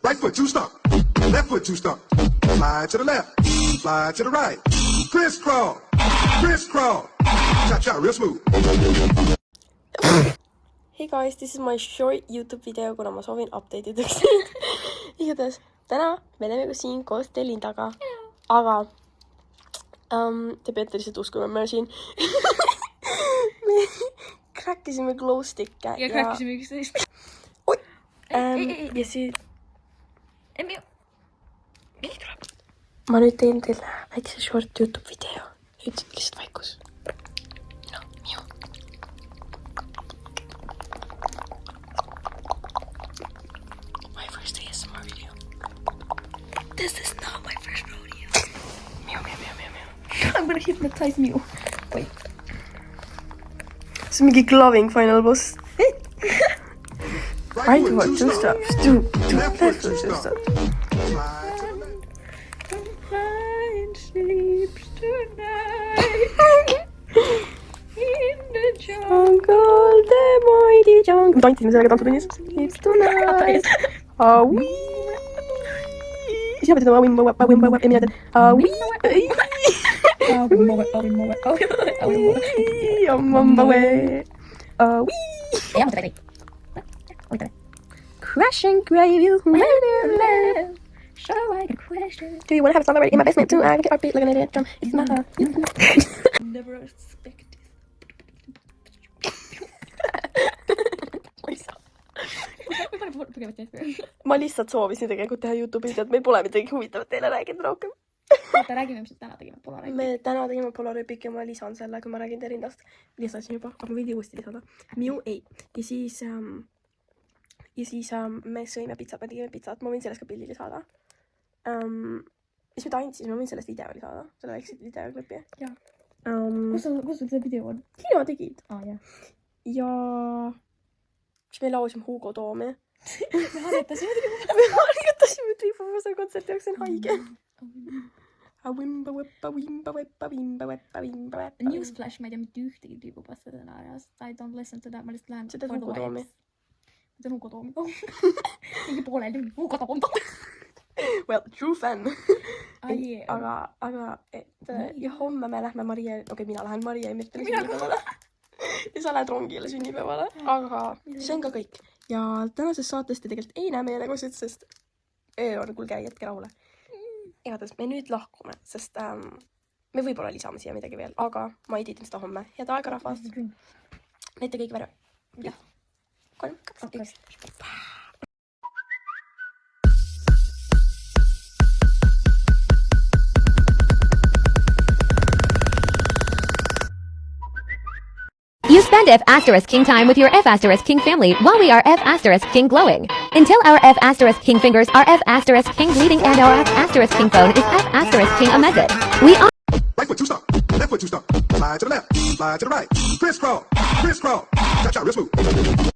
Right foot, two stomp. Left foot, two stomp. Slide to the left. Slide to the right. Crisscross. Crisscross. Cha-cha, real smooth. Hey guys, this is my short YouTube video, kuna ma soovin update ideks neid. Igatahes, täna me oleme siin koos Telindaga. Aga te peate lihtsalt uskuma, me siin me kräkkisime glow stick'e. Ja kräkkisime üksteist. Ja siis ma nüüd teen teile väikse short YouTube video. Nüüd lihtsalt vaikus. No, miu. My first ASMR video. This is not my first rodeo. Miu, miu, miu, miu, miu. I'm gonna hypnotize Mew. Wait. See on mingi gloving final boss. Right foot, two steps. Left foot, two steps. Confined sleeps tonight in the jungle, the mighty jungle. Me tantsime sellega tantsutunnis. Sleeps tonight. Aui. Sina pead ütlema awimba ja mina teen aui. Aumambawe. Aui. Ja mutta kõik. Oita. Crash and grave you. So I can question. Do you want to have a song already? In my basement too. I can get our beat like an idiot drum. It's my heart. Never expected. Ma lihtsalt soovisin tegelikult teha YouTube videot, meil pole midagi huvitavat teile rääginud rohkem. Oota, räägime, mis täna tegime Polaroidi. Me täna tegime Polaroidi ja ma lisan selle, kui ma räägin Telindast. Lisasin juba, aga ma võin uuesti lisada. Miu ei. Ja siis me sõime pitsat, me tegime pitsat. Ma võin sellest ka pildi lisada. Mis me tantsime, ma võin sellest video lisada. Selle väikse videoklipi. Jah. Kus sul see video on? Sina tegid. Jah. Ja siis me laulsime Hugo Toomi. Me harjutasime triibuvuse kontserti, jaoks on haige. Awimba weppa, wimba weppa, wimba weppa, wimba weppa. Newsflash, ma ei tea mitte ühtegi triibupassa stsenaariast. I don't listen to that, ma lihtsalt lähen. See teed Hugo Toomi. Ma teen Hugo Toomi. Mingi poolel Hugo Toomi. Well, true fan. Ai, aga ja homme me lähme Maria, mina lähen Maria Emirtile sünnipäevale. Ja sa lähed rongile sünnipäevale. Aga see on ka kõik. Ja tänases saatest te tegelikult ei näe meie nägusid, sest öö on, kuulge, jätke rahule. Igatahes me nüüd lahkume, sest me võib-olla lisame siia midagi veel, aga ma editin seda homme. Head aega, rahvas. Näite kõik välja. Jah. 3, 2, 1. You spend F*** time with your F** King family while we are F** King glowing. Until our F** King fingers are F** King bleeding and our F** King phone is F** King amended. We are Right foot, two stomp. Left foot, two stomp. Slide to the left. Slide to the right. Crisscross. Crisscross. Cha-cha, real smooth.